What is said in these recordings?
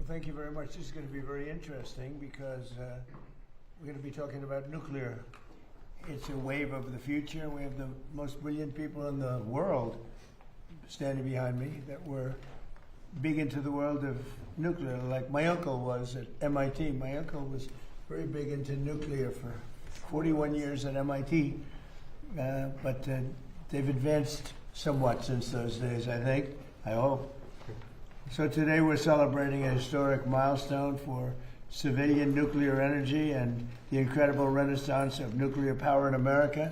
Thank you very much. This is going to be very interesting because we're going to be talking about nuclear. It's a wave of the future. We have the most brilliant people in the world standing behind me that were big into the world of nuclear, like my uncle was at MIT. My uncle was very big into nuclear for 41 years at MIT, but they've advanced somewhat since those days, I think, I hope. So today we're celebrating a historic milestone for civilian nuclear energy and the incredible renaissance of nuclear power in America.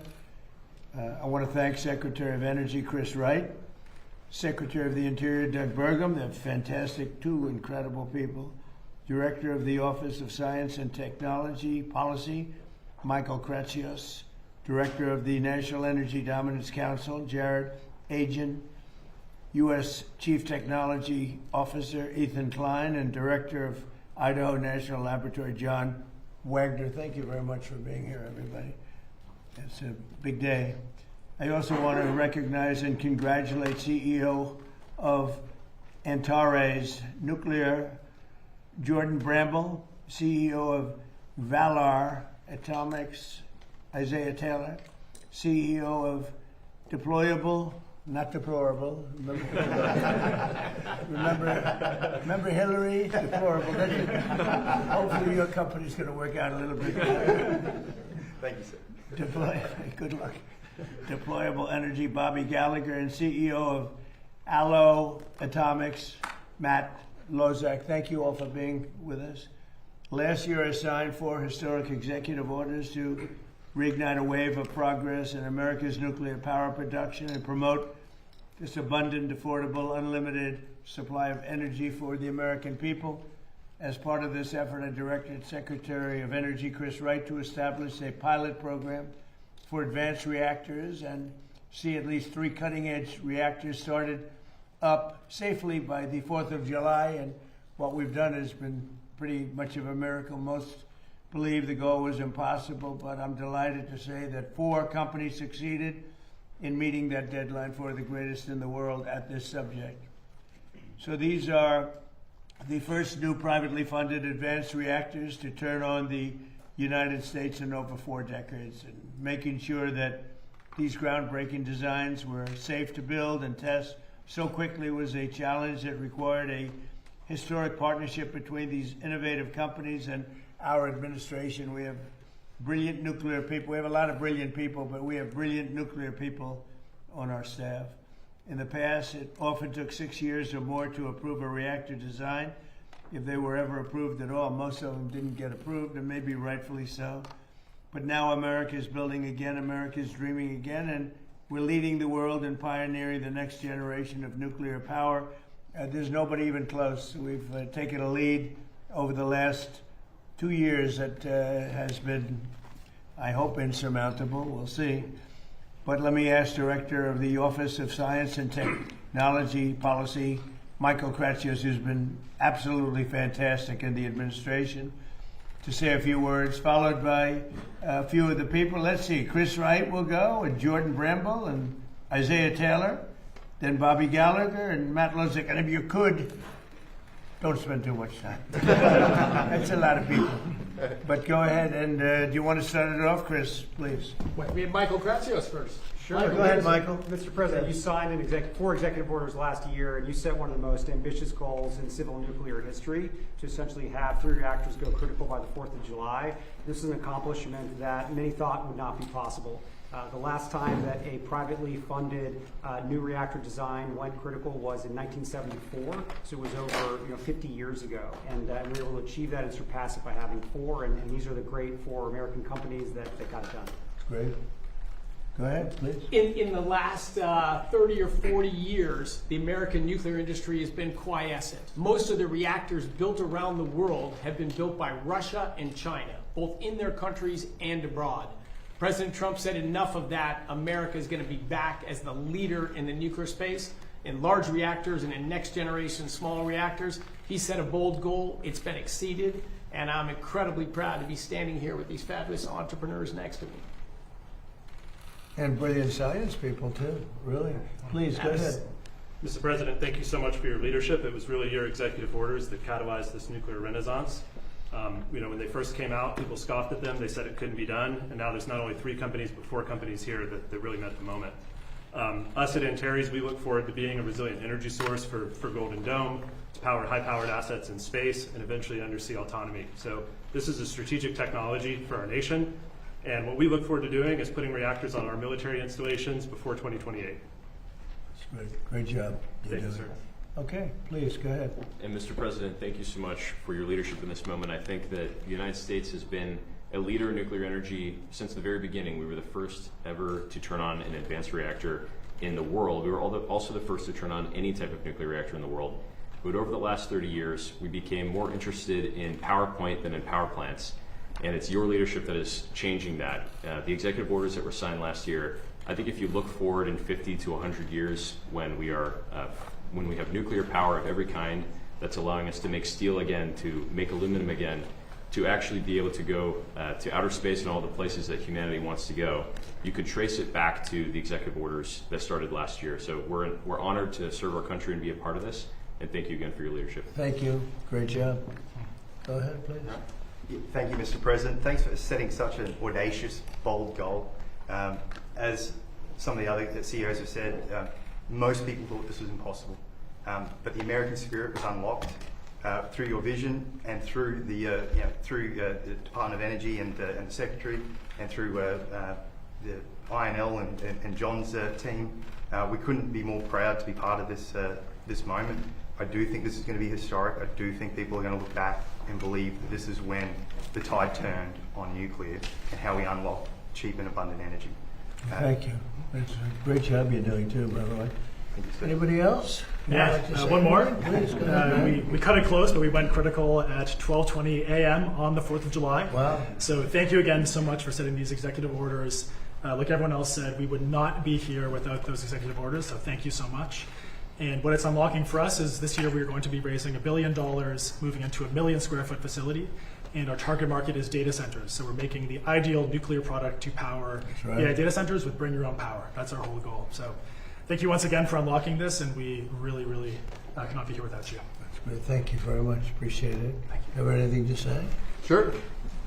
I want to thank Secretary of Energy Chris Wright, Secretary of the Interior Doug Burgum, they're fantastic, two incredible people, Director of the Office of Science and Technology Policy, Michael Kratsios, Director of the National Energy Dominance Council, Jared Agin, U.S. Chief Technology Officer Ethan Klein, and Director of Idaho National Laboratory, John Wagner. Thank you very much for being here, everybody. It's a big day. I also want to recognize and congratulate CEO of Antares Nuclear, Jordan Bramble, CEO of Valar Atomics, Isaiah Taylor, CEO of Deployable, not deplorable. Remember Hillary? Deplorable. Hopefully your company's going to work out a little bit better. Thank you, sir. Good luck. Deployable Energy, Bobby Gallagher, and CEO of Allo Atomics, Matt Lozak. Thank you all for being with us. Last year I signed 4 historic executive orders to reignite a wave of progress in America's nuclear power production and promote this abundant, affordable, unlimited supply of energy for the American people. As part of this effort, I directed Secretary of Energy Chris Wright to establish a pilot program for advanced reactors and see at least 3 cutting-edge reactors started up safely by the 4th of July. And what we've done has been pretty much of a miracle. Most believe the goal was impossible, but I'm delighted to say that 4 companies succeeded in meeting that deadline for the greatest in the world at this subject. So these are the first new privately funded advanced reactors to turn on the United States in over 4 decades, and making sure that these groundbreaking designs were safe to build and test so quickly was a challenge that required a historic partnership between these innovative companies and our administration. We have brilliant nuclear people. We have a lot of brilliant people, but we have brilliant nuclear people on our staff. In the past, it often took 6 years or more to approve a reactor design, if they were ever approved at all. Most of them didn't get approved, and maybe rightfully so. But now America is building again, America is dreaming again, and we're leading the world and pioneering the next generation of nuclear power. There's nobody even close. We've taken a lead over the last 2 years that has been, I hope, insurmountable. We'll see. But let me ask Director of the Office of Science and Technology Policy, Michael Kratsios, who's been absolutely fantastic in the administration, to say a few words, followed by a few of the people. Let's see, Chris Wright will go, and Jordan Bramble, and Isaiah Taylor, then Bobby Gallagher, and Matt Lozak. And if you could, don't spend too much time. That's a lot of people. But go ahead, and do you want to start it off, Chris, please? Wait, we have Michael Kratsios first. Sure. Go ahead, Michael. Mr. President, you signed 4 executive orders last year, and you set one of the most ambitious goals in civil nuclear history to essentially have 3 reactors go critical by the 4th of July. This is an accomplishment that many thought would not be possible. The last time that a privately funded new reactor design went critical was in 1974, so it was over 50 years ago. And we were able to achieve that and surpass it by having 4, and these are the great 4 American companies that got it done. Great. Go ahead, please. In the last 30 or 40 years, the American nuclear industry has been quiescent. Most of the reactors built around the world have been built by Russia and China, both in their countries and abroad. President Trump said enough of that. America is going to be back as the leader in the nuclear space, in large reactors and in next generation smaller reactors. He set a bold goal. It's been exceeded, and I'm incredibly proud to be standing here with these fabulous entrepreneurs next to me. And brilliant science people, too, really. Please, go ahead. Mr. President, thank you so much for your leadership. It was really your executive orders that catalyzed this nuclear renaissance. When they first came out, people scoffed at them. They said it couldn't be done. And now there's not only 3 companies, but 4 companies here that really met the moment. Us at Antares, we look forward to being a resilient energy source for Golden Dome, to power high-powered assets in space, and eventually undersea autonomy. So this is a strategic technology for our nation. And what we look forward to doing is putting reactors on our military installations before 2028. That's great job. Thank you, sir. Okay, please, go ahead. And Mr. President, thank you so much for your leadership in this moment. I think that the United States has been a leader in nuclear energy since the very beginning. We were the first ever to turn on an advanced reactor in the world. We were also the first to turn on any type of nuclear reactor in the world. But over the last 30 years, we became more interested in PowerPoint than in power plants. And it's your leadership that is changing that. The executive orders that were signed last year, I think if you look forward in 50 to 100 years when we have nuclear power of every kind that's allowing us to make steel again, to make aluminum again, to actually be able to go to outer space and all the places that humanity wants to go, you could trace it back to the executive orders that started last year. So we're honored to serve our country and be a part of this. And thank you again for your leadership. Thank you. Great job. Go ahead, please. Thank you, Mr. President. Thanks for setting such an audacious, bold goal. As some of the other CEOs have said, most people thought this was impossible. But the American spirit was unlocked through your vision and through the Department of Energy and the Secretary, and through the INL and John's team. We couldn't be more proud to be part of this moment. I do think this is going to be historic. I do think people are going to look back and believe that this is when the tide turned on nuclear and how we unlock cheap and abundant energy. Thank you. It's a great job you're doing too, by the way. Anybody else? Yeah, one more. Please, go ahead. We cut it close, but we went critical at 12:20 a.m. on the 4th of July. Wow. So thank you again so much for setting these executive orders. Like everyone else said, we would not be here without those executive orders, so thank you so much. And what it's unlocking for us is this year we are going to be raising $1 billion, moving into a 1 million square foot facility. And our target market is data centers. So we're making the ideal nuclear product to power AI data centers with bring your own power. That's our whole goal. So thank you once again for unlocking this, and we really, really cannot be here without you. That's great. Thank you very much. Appreciate it. Thank you. Have anything to say? Sure.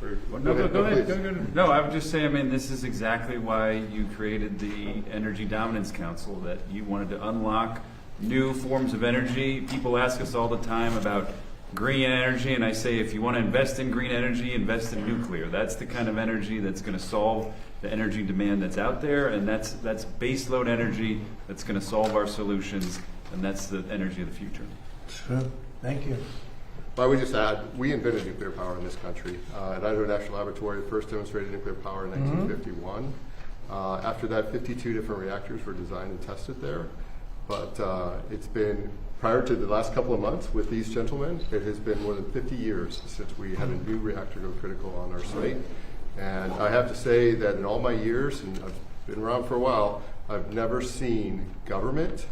Go ahead. No, I would just say, I mean, this is exactly why you created the Energy Dominance Council, that you wanted to unlock new forms of energy. People ask us all the time about green energy, and I say, if you want to invest in green energy, invest in nuclear. That's the kind of energy that's going to solve the energy demand that's out there, and that's baseload energy that's going to solve our solutions, and that's the energy of the future. Sure. Thank you. I would just add, we invented nuclear power in this country. At Idaho National Laboratory, first demonstrated nuclear power in 1951. After that, 52 different reactors were designed and tested there. But it's been, prior to the last couple of months with these gentlemen, it has been more than 50 years since we had a new reactor go critical on our site. And I have to say that in all my years, and I've been around for a while, I've never seen government,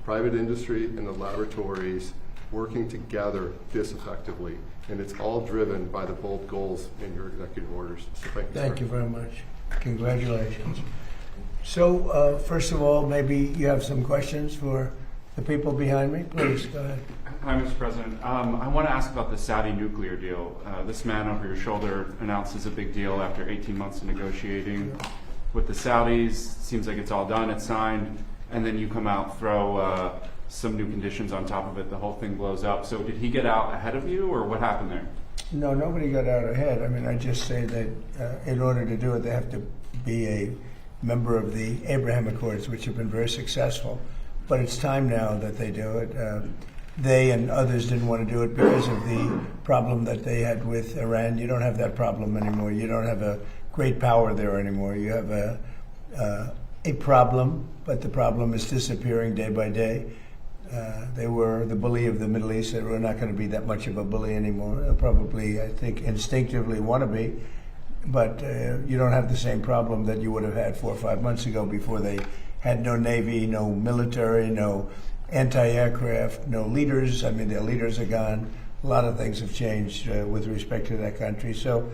private industry, and the laboratories working together this effectively. And it's all driven by the bold goals in your executive orders. So thank you very much. Congratulations. So, first of all, maybe you have some questions for the people behind me. Please, go ahead. Hi, Mr. President. I want to ask about the Saudi nuclear deal. This man over your shoulder announces a big deal after 18 months of negotiating with the Saudis. Seems like it's all done, it's signed, and then you come out, throw some new conditions on top of it, the whole thing blows up. So did he get out ahead of you, or what happened there? No, nobody got out ahead. I mean, I just say that in order to do it, they have to be a member of the Abraham Accords, which have been very successful. But it's time now that they do it. They and others didn't want to do it because of the problem that they had with Iran. You don't have that problem anymore. You don't have a great power there anymore. You have a problem, but the problem is disappearing day by day. They were the bully of the Middle East. They were not going to be that much of a bully anymore. They'll probably, I think, instinctively want to be. But you don't have the same problem that you would have had 4 or 5 months ago, before they had no navy, no military, no anti-aircraft, no leaders. I mean, their leaders are gone. A lot of things have changed with respect to that country. So,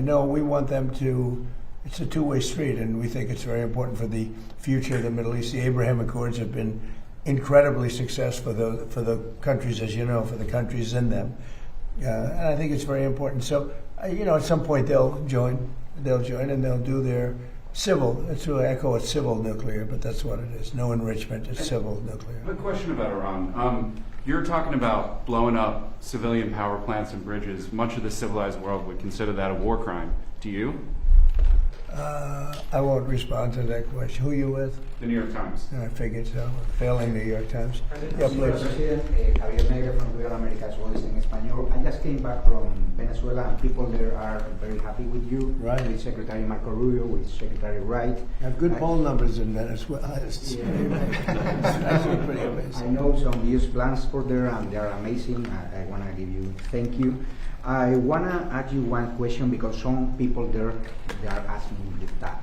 no, we want them to, it's a two-way street, and we think it's very important for the future of the Middle East. The Abraham Accords have been incredibly successful for the countries, as you know, for the countries in them. And I think it's very important. So, at some point they'll join and they'll do their civil. It's really, I call it civil nuclear, but that's what it is. No enrichment, it's civil nuclear. I have a question about Iran. You're talking about blowing up civilian power plants and bridges. Much of the civilized world would consider that a war crime. Do you? I won't respond to that question. Who are you with? The New York Times. I figured so. Failing New York Times. Yeah, Señor please. President, Javier Negra from Real America's Voice in Español. I just came back from Venezuela, and people there are very happy with you, Right. with Secretary Marco Rubio, with Secretary Wright. Have good poll numbers in Venezuela. It's actually pretty I amazing. know some huge plans for there, and they are amazing. I want to give you thank you. I want to ask you one question because some people there, they are asking you that.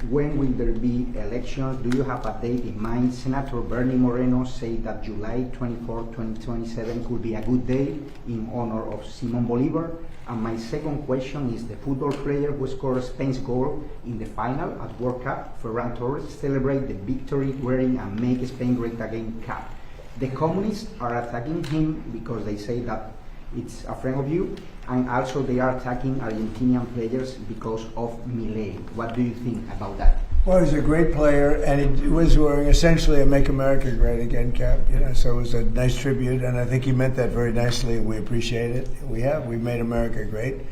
When will there be elections? Do you have a date in mind? Senator Bernie Moreno said that July 24, 2027 could be a good day in honor of Simon Bolivar. And my second question is the football player who scored Spain's goal in the final at World Cup, Ferran Torres, celebrate the victory wearing a Make Spain Great Again cap. The communists are attacking him because they say that it's a friend of you, and also they are attacking Argentinian players because of Milei. What do you think about that? Well, he's a great player, and he was wearing essentially a "Make America Great Again" cap. So it was a nice tribute, and I think he meant that very nicely. We appreciate it. We've made America great.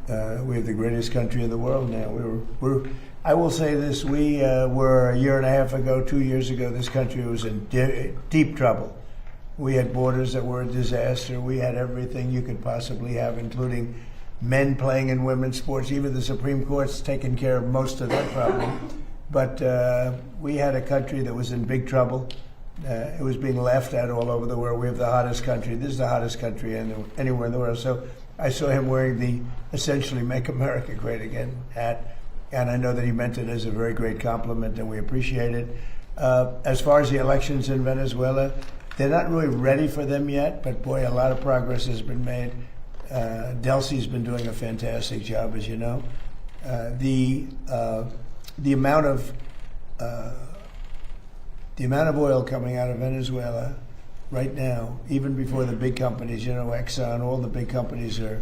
We have the greatest country in the world now. I will say this: we were a year and a half ago, 2 years ago. This country was in deep trouble. We had borders that were a disaster. We had everything you could possibly have, including men playing in women's sports. Even the Supreme Court's taken care of most of that problem. But we had a country that was in big trouble. It was being laughed at all over the world. We have the hottest country. This is the hottest country anywhere in the world. So I saw him wearing the essentially "Make America Great Again" hat, and I know that he meant it as a very great compliment, and we appreciate it. As far as the elections in Venezuela, they're not really ready for them yet, but boy, a lot of progress has been made. Delcy's been doing a fantastic job, as you know. The amount of oil coming out of Venezuela right now, even before the big companies, Exxon, all the big companies are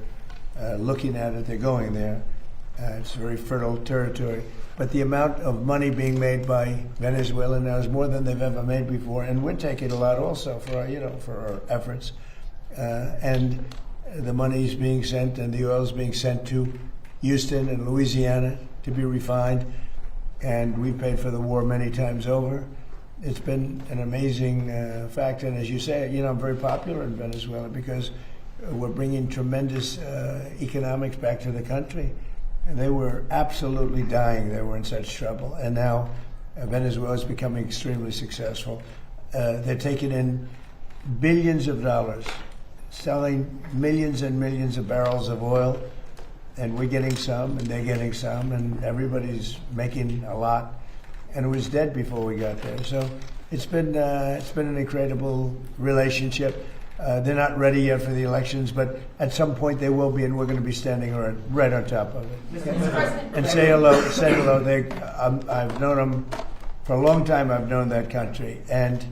looking at it. They're going there. It's very fertile territory. But the amount of money being made by Venezuela now is more than they've ever made before, and we're taking a lot also for our efforts. And the money's being sent, and the oil's being sent to Houston and Louisiana to be refined. And we paid for the war many times over. It's been an amazing fact, and as you say, I'm very popular in Venezuela because we're bringing tremendous economics back to the country. And they were absolutely dying. They were in such trouble. And now Venezuela is becoming extremely successful. They're taking in billions of dollars, selling millions and millions of barrels of oil, and we're getting some, and they're getting some, and everybody's making a lot. And it was dead before we got there. So it's been an incredible relationship. They're not ready yet for the elections, but at some point they will be, and we're going to be standing right on top of it. And say hello. I've known them for a long time. I've known that country, and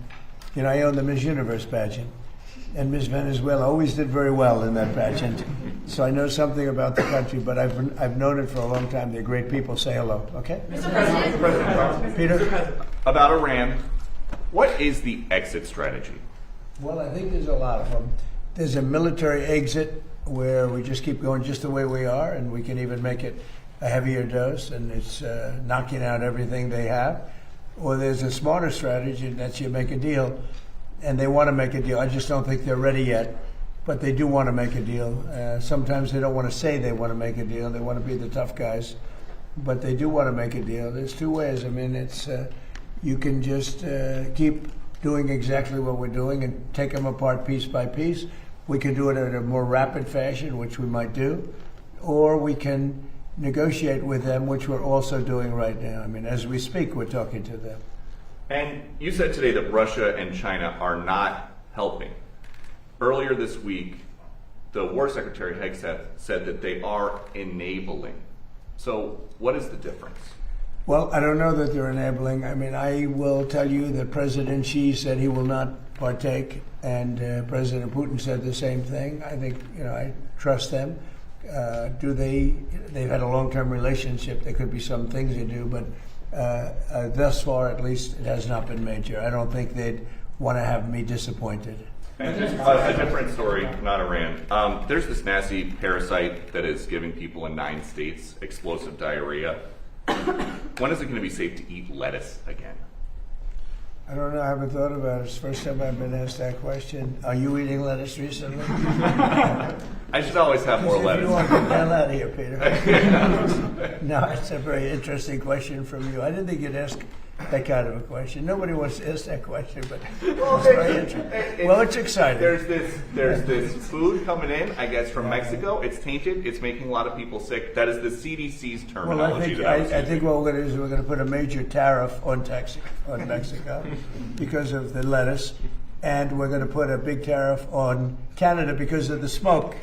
I own the Miss Universe pageant, and Miss Venezuela always did very well in that pageant. So I know something about the country, but I've known it for a long time. They're great people. Say hello, okay? Mr. President. Peter? About Iran, what is the exit strategy? Well, I think there's a lot of them. There's a military exit where we just keep going just the way we are, and we can even make it a heavier dose, and it's knocking out everything they have. Or there's a smarter strategy, and that's you make a deal, and they want to make a deal. I just don't think they're ready yet, but they do want to make a deal. Sometimes they don't want to say they want to make a deal. They want to be the tough guys, but they do want to make a deal. There's two ways. I mean, it's you can just keep doing exactly what we're doing and take them apart piece by piece. We can do it in a more rapid fashion, which we might do, or we can negotiate with them, which we're also doing right now. I mean, as we speak, we're talking to them. And you said today that Russia and China are not helping. Earlier this week, the War Secretary Hegseth said that they are enabling. So what is the difference? Well, I don't know that they're enabling. I mean, I will tell you that President Xi said he will not partake, and President Putin said the same thing. I think, I trust them. They've had a long-term relationship. There could be some things they do, but thus far, at least, it has not been major. I don't think they'd want to have me disappointed. A different story, not Iran. There's this nasty parasite that is giving people in 9 states explosive diarrhea. When is it going to be safe to eat lettuce again? I don't know. I haven't thought about it. It's the first time I've been asked that question. Are you eating lettuce recently? I should always have more lettuce. You want to get the hell out of here, Peter. No, it's a very interesting question from you. I didn't think you'd ask that kind of a question. Nobody wants to ask that question, but it's very interesting. Well, it's exciting. There's this food coming in, I guess, from Mexico. It's tainted. It's making a lot of people sick. That is the CDC's terminology. Well, I think what we're going to do is we're going to put a major tariff on Mexico because of the lettuce, and we're going to put a big tariff on Canada because of the smoke.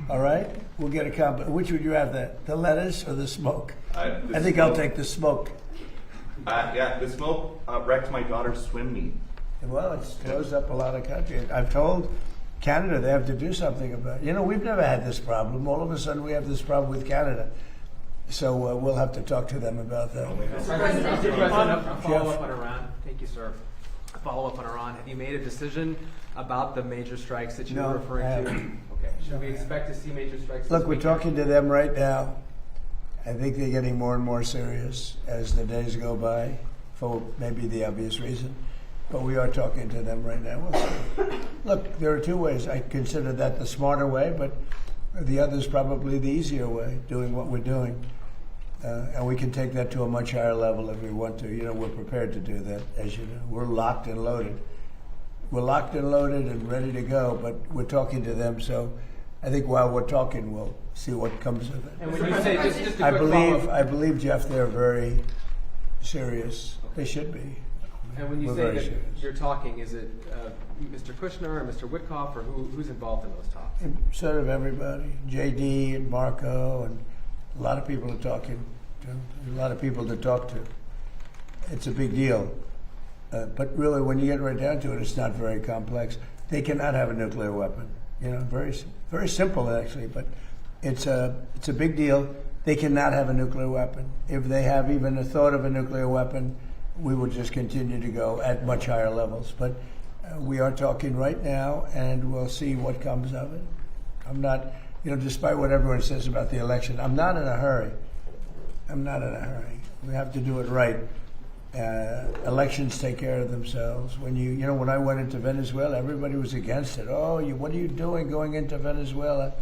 All right? We'll get a combo. Which would you have, the lettuce or the smoke? I think I'll take the smoke. Yeah, the smoke wrecked my daughter's swim meet. Well, it's closed up a lot of countries. I've told Canada they have to do something about it. We've never had this problem. All of a sudden we have this problem with Canada. So we'll have to talk to them about that. Mr. President, a follow-up on Iran. Thank you, sir. A follow-up on Iran. Have you made a decision about the major strikes that you were referring to? Okay. Should we expect to see major strikes? Look, we're talking to them right now. I think they're getting more and more serious as the days go by, for maybe the obvious reason. But we are talking to them right now. We'll see. Look, there are 2 ways. I consider that the smarter way, but the other is probably the easier way, doing what we're doing. And we can take that to a much higher level if we want to. We're prepared to do that, as you know. We're locked and loaded. We're locked and loaded and ready to go, but we're talking to them, so I think while we're talking, we'll see what comes of it. And when you say just a quick I believe, Jeff, they're very serious. Okay. They should be. And when you say that you're talking, is it Mr. Kushner or Mr. Witkoff, or who's involved in those talks? Sort of everybody. JD and Marco, and a lot of people are talking. A lot of people to talk to. It's a big deal. But really, when you get right down to it, it's not very complex. They cannot have a nuclear weapon. Very, very simple actually, but it's a big deal. They cannot have a nuclear weapon. If they have even a thought of a nuclear weapon, we will just continue to go at much higher levels. But we are talking right now, and we'll see what comes of it. I'm not, despite what everyone says about the election, I'm not in a hurry. We have to do it right. Elections take care of themselves. When when I went into Venezuela, everybody was against it. Oh, what are you doing going into Venezuela?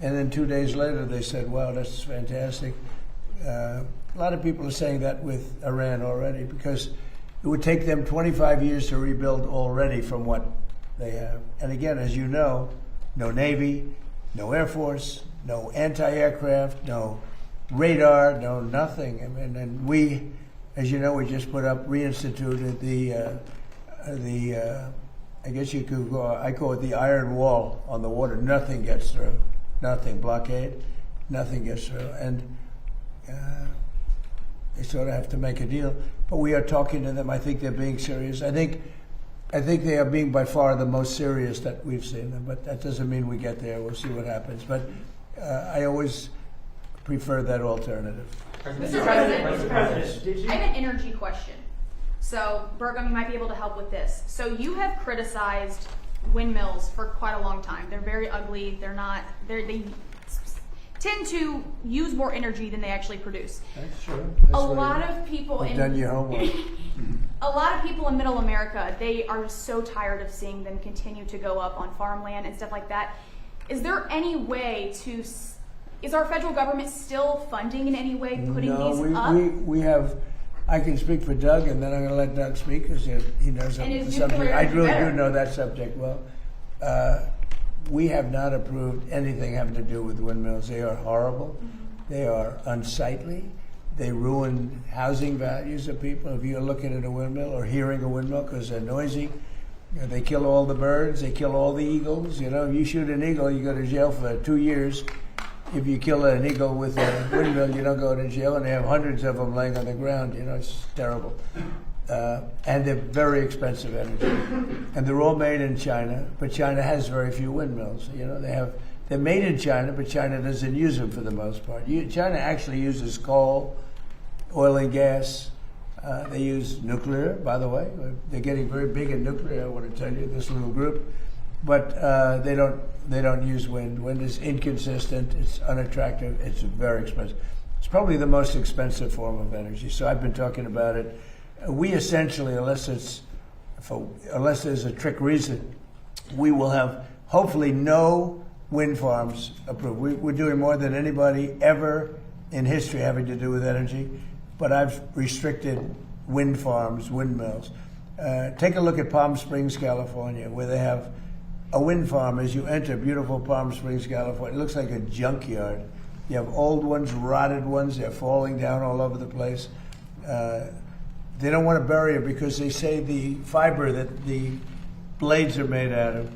And then 2 days later, they said, wow, that's fantastic. A lot of people are saying that with Iran already, because it would take them 25 years to rebuild already from what they have. And again, as you know, no Navy, no Air Force, no anti-aircraft, no radar, no nothing. And we, as you know, we just reinstituted the I guess you could I call it the iron wall on the water. Nothing gets through. Nothing. Blockade. Nothing gets through. And they sort of have to make a deal. But we are talking to them. I think they're being serious. I think they are being by far the most serious that we've seen them. But that doesn't mean we get there. We'll see what happens. But I always prefer that alternative. Mr. President, I have an energy question. So, Burgum, you might be able to help with this. So you have criticized windmills for quite a long time. They're very ugly. They tend to use more energy than they actually produce. That's true. A lot of people done your homework. A lot of people in Middle America, they are so tired of seeing them continue to go up on farmland and stuff like that. Is there any way to? Is our federal government still funding in any way putting these up? We have. I can speak for Doug, and then I'm going to let Doug speak because he knows the subject. I really do know that subject well. We have not approved anything having to do with windmills. They are horrible. They are unsightly. They ruin housing values of people. If you're looking at a windmill or hearing a windmill because they're noisy, they kill all the birds. They kill all the eagles. If you shoot an eagle, you go to jail for 2 years. if you kill an eagle with a windmill, you don't go to jail, and they have hundreds of them laying on the ground. It's terrible. And they're very expensive energy. And they're all made in China, but China has very few windmills. They're made in China, but China doesn't use them for the most part. China actually uses coal, oil and gas. They use nuclear, by the way. They're getting very big in nuclear, I want to tell you, this little group. But they don't use wind. Wind is inconsistent, it's unattractive, it's very expensive. It's probably the most expensive form of energy, so I've been talking about it. We essentially, unless there's a trick reason, we will have hopefully no wind farms approved. We're doing more than anybody ever in history having to do with energy, but I've restricted wind farms, windmills. Take a look at Palm Springs, California, where they have a wind farm. As you enter beautiful Palm Springs, California, it looks like a junkyard. You have old ones, rotted ones, they're falling down all over the place. They don't want to bury it because they say the fiber that the blades are made out of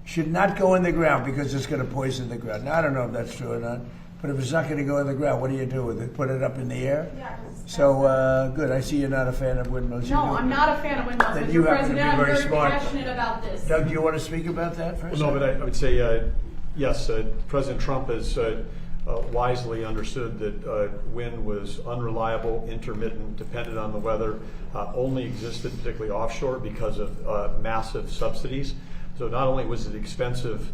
should not go in the ground because it's going to poison the ground. Now, I don't know if that's true or not, but if it's not going to go in the ground, what do you do with it? Put it up in the air? Yeah. So, good. I see you're not a fan of windmills. No, I'm not a fan of windmills, Then Mr. you happen to be President. I'm very very smart. passionate about this. Doug, do you want to speak about that for a No, second? but I would say, yes, President Trump has wisely understood that wind was unreliable, intermittent, dependent on the weather, only existed particularly offshore because of massive subsidies. So not only was it expensive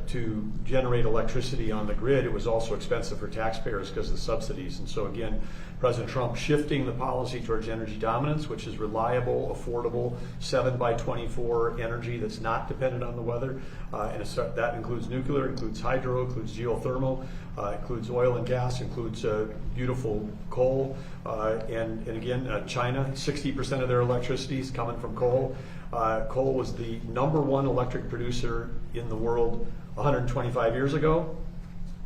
to generate electricity on the grid, it was also expensive for taxpayers because of the subsidies. And so again, President Trump shifting the policy towards energy dominance, which is reliable, affordable, 7x24 energy that's not dependent on the weather. And that includes nuclear, includes hydro, includes geothermal, includes oil and gas, includes beautiful coal. And again, China, 60% of their electricity is coming from coal. Coal was the #1 electric producer in the world 125 years ago,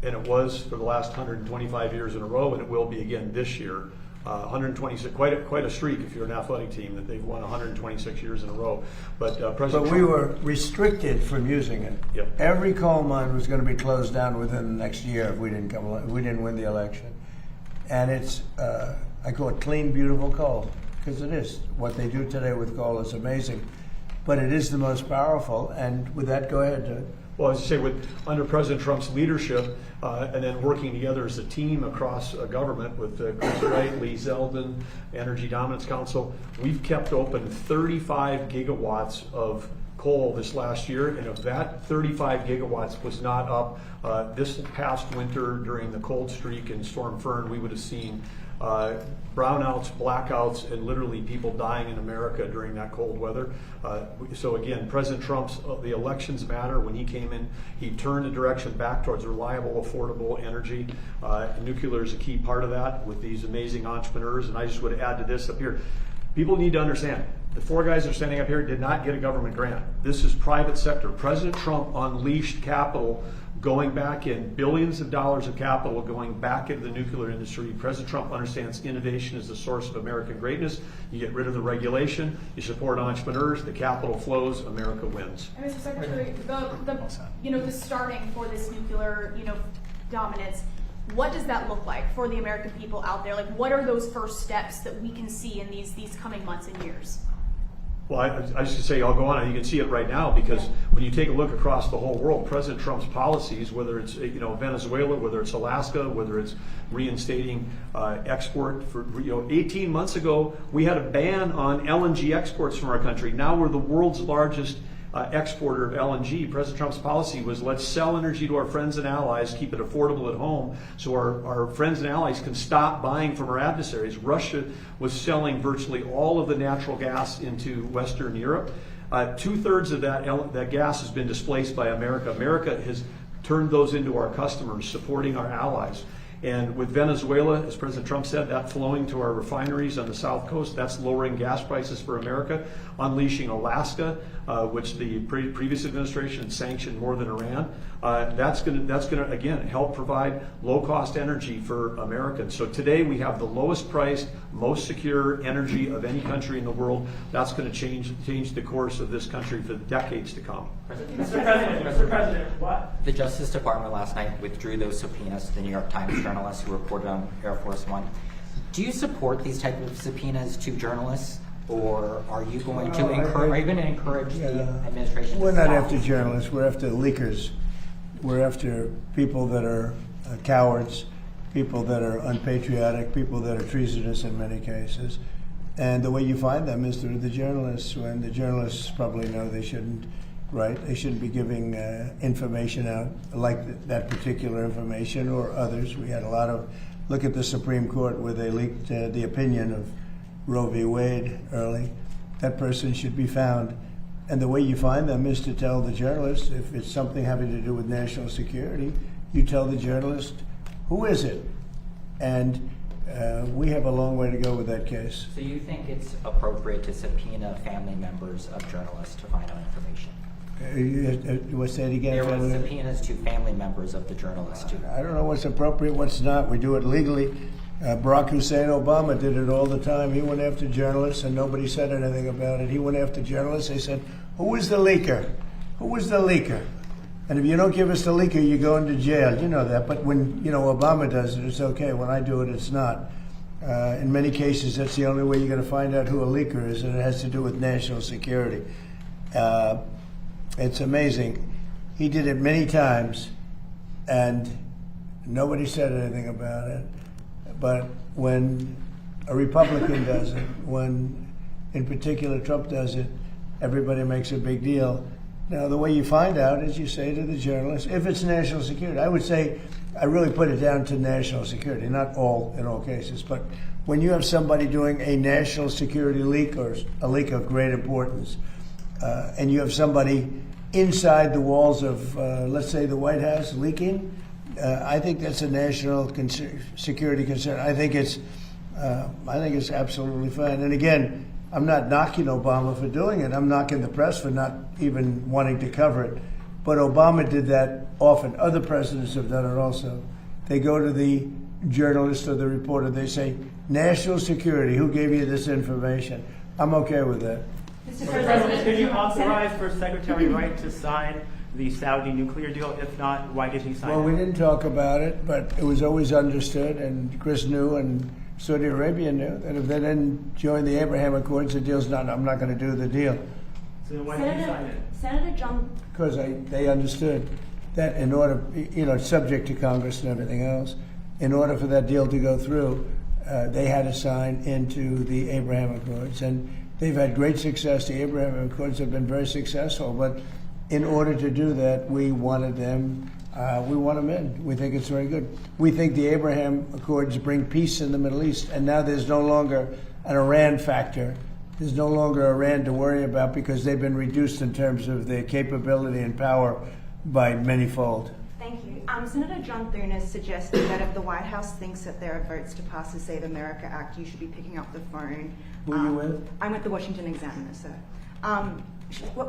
and it was for the last 125 years in a row, and it will be again this year. 126, quite a streak if you're an athletic team that they've won 126 years in a row. But President we Trump, were restricted from using it. Yep. Every coal mine was going to be closed down within the next year if we didn't win the election. And it's I call it clean, beautiful coal, because it is. What they do today with coal is amazing, but it is the most powerful. And with that, go ahead, Doug. well, as I say, under President Trump's leadership, and then working together as a team across government with Chris Wright, Lee Zeldin, Energy Dominance Council, we've kept open 35 gigawatts of coal this last year, and if that 35 gigawatts was not up this past winter during the cold streak and Storm Fern, we would have seen brownouts, blackouts, and literally people dying in America during that cold weather. So again, President Trump's, the elections matter. When he came in, he turned the direction back towards reliable, affordable energy. Nuclear is a key part of that with these amazing entrepreneurs. And I just would add to this up here. People need to understand, the four guys that are standing up here did not get a government grant. This is private sector. President Trump unleashed capital going back in, billions of dollars of capital going back into the nuclear industry. President Trump understands innovation is the source of American greatness. You get rid of the regulation, you support entrepreneurs, the capital flows, America wins. And Mr. Secretary, the starting for this nuclear, dominance, what does that look like for the American people out there? Like, what are those first steps that we can see in these coming months and years? Well, I was just to say, I'll go on, and you can see it right now, because when you take a look across the whole world, President Trump's policies, whether it's Venezuela, whether it's Alaska, whether it's reinstating export for 18 months ago, we had a ban on LNG exports from our country. Now we're the world's largest exporter of LNG. President Trump's policy was, let's sell energy to our friends and allies, keep it affordable at home, so our friends and allies can stop buying from our adversaries. Russia was selling virtually all of the natural gas into Western Europe. 2/3 of that gas has been displaced by America. America has turned those into our customers, supporting our allies. And with Venezuela, as President Trump said, that flowing to our refineries on the South Coast, that's lowering gas prices for America, unleashing Alaska, which the previous administration sanctioned more than Iran. That's going to again help provide low-cost energy for Americans. So today we have the lowest priced, most secure energy of any country in the world. That's going to change the course of this country for decades to come. Mr. President, what? The Justice Department last night withdrew those subpoenas to the New York Times journalists who reported on Air Force One. Do you support these type of subpoenas to journalists, or are you going to encourage the administration? We're to not stop after journalists. We're after leakers. We're after people that are cowards, people that are unpatriotic, people that are treasonous in many cases. And the way you find them is through the journalists, when the journalists probably know they shouldn't write. They shouldn't be giving information out like that particular information or others. We had a lot of, look at the Supreme Court where they leaked the opinion of Roe v. Wade early. That person should be found. And the way you find them is to tell the journalist, if it's something having to do with national security, you tell the journalist, who is it? And we have a long way to go with that case. So you think it's appropriate to subpoena family members of journalists to find out information? Say it again. There were subpoenas to family members of the journalists too. I don't know what's appropriate, what's not. We do it legally. Barack Hussein Obama did it all the time. He went after journalists and nobody said anything about it. He went after journalists. They said, who was the leaker? Who was the leaker? And if you don't give us the leaker, you go into jail. You know that. But when Obama does it, it's okay. When I do it, it's not. In many cases, that's the only way you're going to find out who a leaker is, and it has to do with national security. It's amazing. He did it many times, and nobody said anything about it. But when a Republican does it, when in particular Trump does it, everybody makes a big deal. Now, the way you find out is you say to the journalist, if it's national security, I would say, I really put it down to national security, not in all cases, but when you have somebody doing a national security leak or a leak of great importance, and you have somebody inside the walls of, let's say, the White House leaking, I think that's a national security concern. I think it's absolutely fine. And again, I'm not knocking Obama for doing it. I'm knocking the press for not even wanting to cover it. But Obama did that often. Other presidents have done it also. They go to the journalist or the reporter. They say, national security, who gave you this information? I'm okay with that. Mr. President, did you authorize for Secretary Wright to sign the Saudi nuclear deal? If not, why did he sign it? Well, we didn't talk about it, but it was always understood, and Chris knew, and Saudi Arabia knew, that if they didn't join the Abraham Accords, the deal's not, I'm not going to do the deal. So then why did he sign it? Senator John... Because they understood that in order, subject to Congress and everything else, in order for that deal to go through, they had to sign into the Abraham Accords. And they've had great success. The Abraham Accords have been very successful. But in order to do that, we wanted them, we want them in. We think it's very good. We think the Abraham Accords bring peace in the Middle East. And now there's no longer an Iran factor. There's no longer Iran to worry about because they've been reduced in terms of their capability and power by manyfold. Thank you. Senator John Thune has suggested that if the White House thinks that there are votes to pass the Save America Act, you should be picking up the phone. Who are you with? I'm with the Washington Examiner, sir.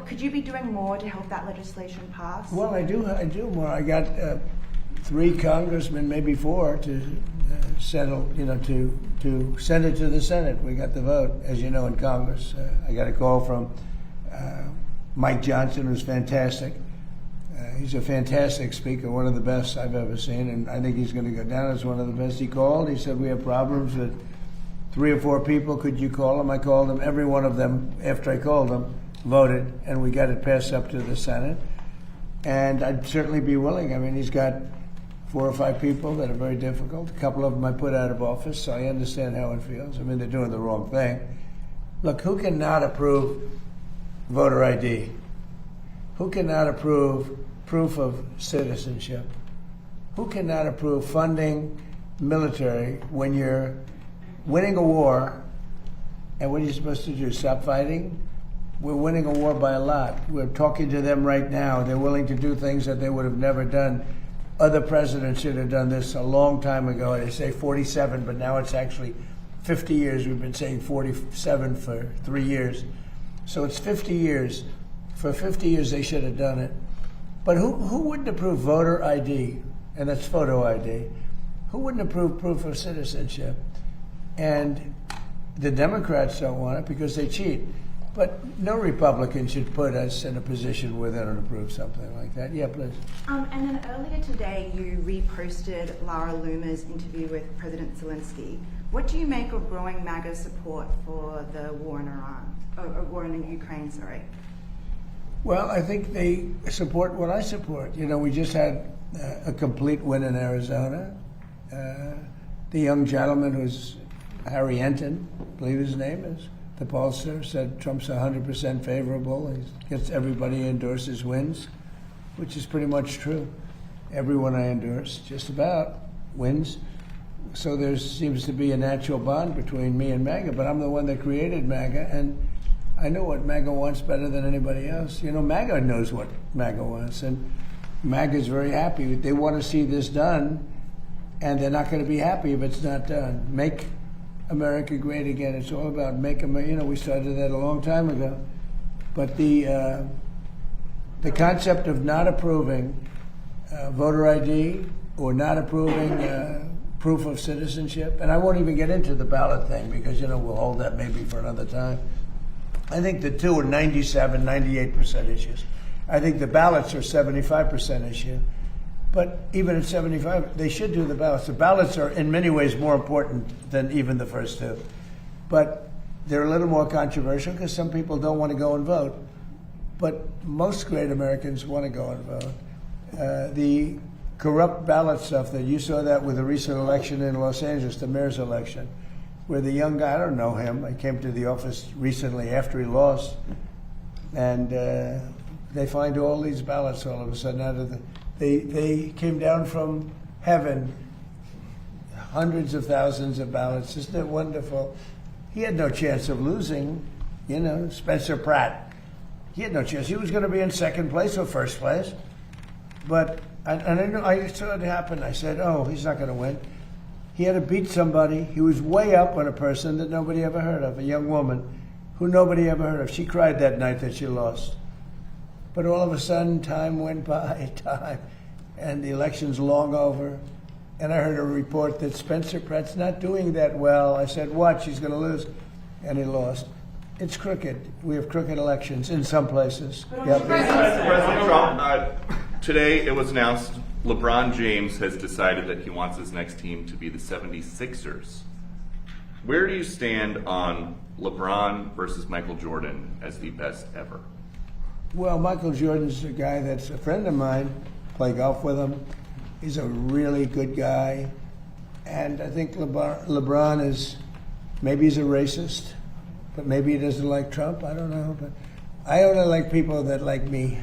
Could you be doing more to help that legislation pass? Well, I do more. I got 3 congressmen, maybe 4, to settle, to send it to the Senate. We got the vote, as you know, in Congress. I got a call from Mike Johnson, who's fantastic. He's a fantastic speaker, one of the best I've ever seen, and I think he's going to go down as one of the best. He called. He said, we have problems with 3 or 4 people. Could you call them? I called them. Every one of them, after I called them, voted, and we got it passed up to the Senate. And I'd certainly be willing. I mean, he's got 4 or 5 people that are very difficult. A couple of them I put out of office, so I understand how it feels. I mean, they're doing the wrong thing. Look, who cannot approve voter ID? Who cannot approve proof of citizenship? Who cannot approve funding military when you're winning a war? And what are you supposed to do, stop fighting? We're winning a war by a lot. We're talking to them right now. They're willing to do things that they would have never done other presidents should have done this a long time ago. They say 47, but now it's actually 50 years. We've been saying 47 for 3 years. So it's 50 years. For 50 years, they should have done it. But who wouldn't approve voter ID? And that's photo ID. Who wouldn't approve proof of citizenship? And the Democrats don't want it because they cheat. But no Republican should put us in a position where they don't approve something like that. Yeah, please. And then earlier today, you reposted Lara Loomer's interview with President Zelensky. What do you make of growing MAGA support for the war in Iran, or war in Ukraine? Sorry. Well, I think they support what I support. You know, we just had a complete win in Arizona. The young gentleman who's Harry Enton, I believe his name is, the pollster, said Trump's 100% favorable. He gets everybody endorses wins, which is pretty much true. Everyone I endorse, just about, wins. So there seems to be a natural bond between me and MAGA, but I'm the one that created MAGA, and I know what MAGA wants better than anybody else. You know, MAGA knows what MAGA wants, and MAGA is very happy. They want to see this done, and they're not going to be happy if it's not done. Make America great again. It's all about make America. You know, we started that a long time ago. But the concept of not approving voter ID or not approving proof of citizenship, and I won't even get into the ballot thing because, you know, we'll hold that maybe for another time. I think the two are 97, 98% issues. I think the ballots are 75% issue. But even at 75, they should do the ballots. The ballots are in many ways more important than even the first two. But they're a little more controversial because some people don't want to go and vote. But most great Americans want to go and vote. The corrupt ballot stuff, that you saw that with the recent election in Los Angeles, the mayor's election, where the young guy, I don't know him, I came to the office recently after he lost, and they find all these ballots all of a sudden out of the... They came down from heaven, hundreds of thousands of ballots. Isn't it wonderful? He had no chance of losing, you know, Spencer Pratt. He had no chance. He was going to be in second place or first place. But, and I saw it happen. I said, oh, he's not going to win. He had to beat somebody. He was way up on a person that nobody ever heard of, a young woman who nobody ever heard of. She cried that night that she lost. But all of a sudden, time went by, and the election's long over. And I heard a report that Spencer Pratt's not doing that well. I said, watch, he's going to lose. And he lost. It's crooked. We have crooked elections in some places. Yep. President Trump, today it was announced LeBron James has decided that he wants his next team to be the 76ers. Where do you stand on LeBron versus Michael Jordan as the best ever? Well, Michael Jordan's a guy that's a friend of mine. Play golf with him. He's a really good guy. And I think LeBron is, maybe he's a racist, but maybe he doesn't like Trump. I don't know. But I only like people that like me.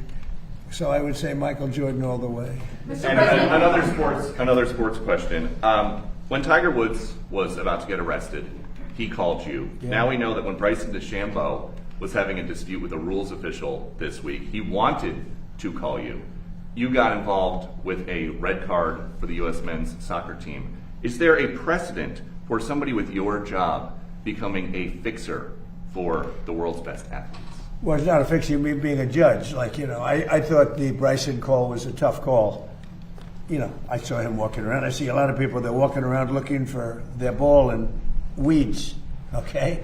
So I would say Michael Jordan all the way. And another sports question. When Tiger Woods was about to get arrested, he called you. Yeah. Now we know that when Bryson DeChambeau was having a dispute with a rules official this week, he wanted to call you. You got involved with a red card for the U.S. men's soccer team. Is there a precedent for somebody with your job becoming a fixer for the world's best athletes? Well, it's not a fixer, you mean being a judge. Like, you know, I thought the Bryson call was a tough call. You know, I saw him walking around. I see a lot of people, they're walking around looking for their ball in weeds, okay?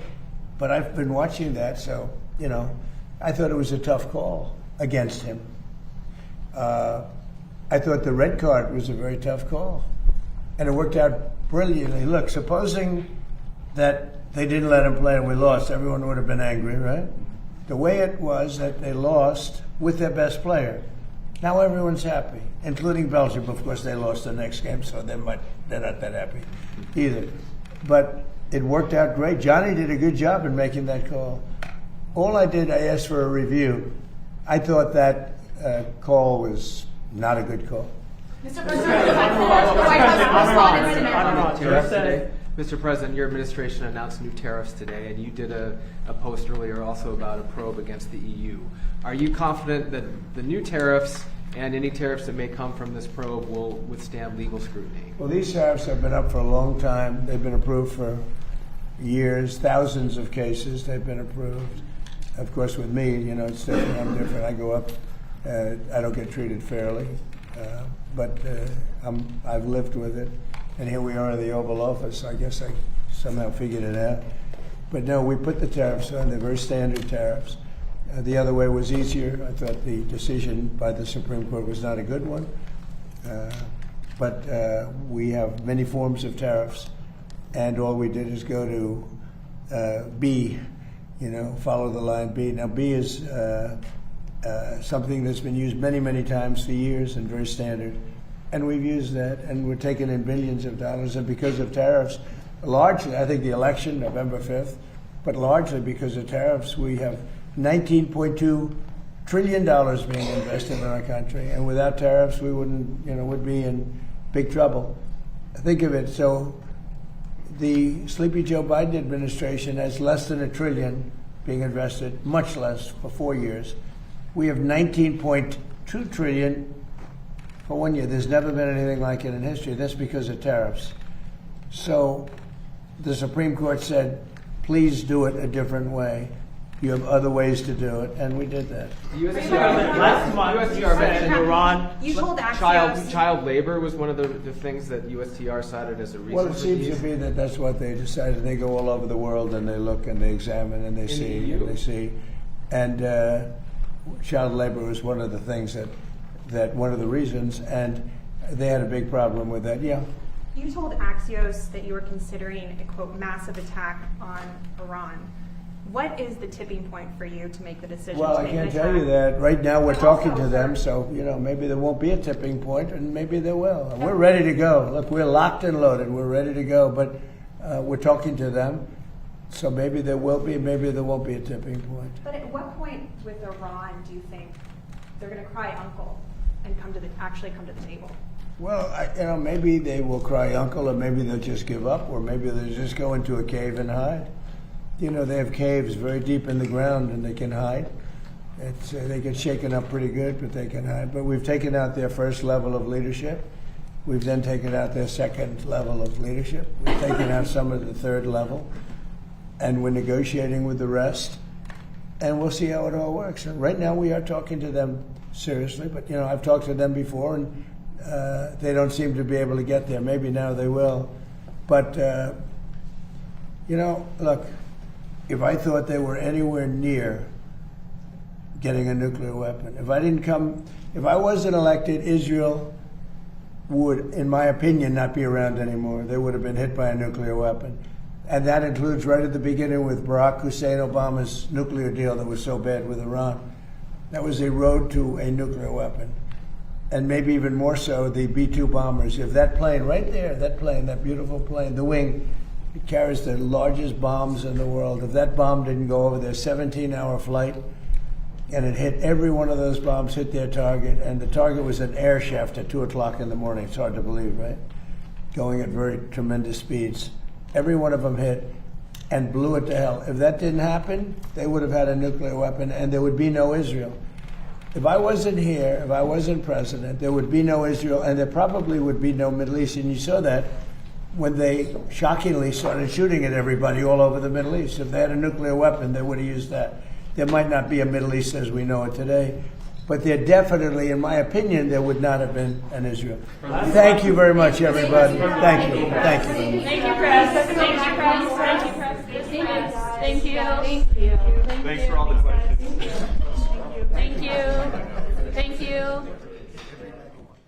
But I've been watching that, so, you know, I thought it was a tough call against him. I thought the red card was a very tough call. And it worked out brilliantly. Look, supposing that they didn't let him play and we lost, everyone would have been angry, right? The way it was that they lost with their best player. Now everyone's happy, including Belgium. Of course, they lost the next game, so they're not that happy either. But it worked out great. Johnny did a good job in making that call. All I did, I asked for a review. I thought that call was not a good call. Mr. President, your administration announced new tariffs today, and you did a post earlier also about a probe against the EU. Are you confident that the new tariffs and any tariffs that may come from this probe will withstand legal scrutiny. Well, these tariffs have been up for a long time. They've been approved for years, thousands of cases they've been approved. Of course, with me, you know, it's different. I'm different. I go up. I don't get treated fairly, but I've lived with it. And here we are in the Oval Office. I guess I somehow figured it out. But no, we put the tariffs on. They're very standard tariffs. The other way was easier. I thought the decision by the Supreme Court was not a good one. But we have many forms of tariffs. And all we did is go to B, you know, follow the line B. Now, B is something that's been used many, many times for years and very standard. And we've used that, and we're taking in billions of dollars. And because of tariffs, largely, I think the election, November 5th, but largely because of tariffs, we have $19.2 trillion being invested in our country. And without tariffs, we wouldn't, you know, would be in big trouble. Think of it. So the Sleepy Joe Biden administration has less than $1 trillion being invested, much less for 4 years. We have $19.2 trillion for 1 year. There's never been anything like it in history. That's because of tariffs. So the Supreme Court said, please do it a different way. You have other ways to do it, and we did that. Last month, you said Iran. You told Axios. Child labor was one of the things that USTR cited as a reason. Well, it seems to be that that's what they decided. They go all over the world and they look and they examine and they see and they see. And child labor was one of the things that one of the reasons, and they had a big problem with that. Yeah. You told Axios that you were considering a, quote, massive attack on Iran. What is the tipping point for you to make the decision Well, to I make can't an tell attack? you that. Right now we're talking to them, so, you know, maybe there won't be a tipping point, and maybe there will. We're ready to go. Look, we're locked and loaded. We're ready to go, but we're talking to them, so maybe there will be, maybe there won't be a tipping point. But at what point with Iran do you think they're going to cry uncle and actually come to the table? Well, you know, maybe they will cry uncle, or maybe they'll just give up, or maybe they'll just go into a cave and hide. You know, they have caves very deep in the ground, and they can hide. They get shaken up pretty good, but they can hide. But we've taken out their first level of leadership. We've then taken out their second level of leadership. We've taken out some of the third level, and we're negotiating with the rest, and we'll see how it all works. And right now we are talking to them seriously, but, you know, I've talked to them before, and they don't seem to be able to get there. Maybe now they will. But, you know, look, if I thought they were anywhere near getting a nuclear weapon, if I wasn't elected, Israel would, in my opinion, not be around anymore. They would have been hit by a nuclear weapon. And that includes right at the beginning with Barack Hussein Obama's nuclear deal that was so bad with Iran. That was a road to a nuclear weapon. And maybe even more so, the B-2 bombers. If that plane right there, that plane, that beautiful plane, the wing, it carries the largest bombs in the world. If that bomb didn't go over their 17-hour flight, and it hit, every one of those bombs hit their target, and the target was an air shaft at 2 o'clock in the morning. It's hard to believe, right? Going at very tremendous speeds. Every one of them hit and blew it to hell. If that didn't happen, they would have had a nuclear weapon, and there would be no Israel. If I wasn't here, if I wasn't president, there would be no Israel, and there probably would be no Middle East. And you saw that when they shockingly started shooting at everybody all over the Middle East. If they had a nuclear weapon, they would have used that. There might not be a Middle East as we know it today, but there definitely, in my opinion, there would not have been an Israel. Thank you very much, everybody. Thank you. Thank you. Thank you, Chris. Thank you, Chris. Thank you, Chris. Thank you. Thank you. Thanks for all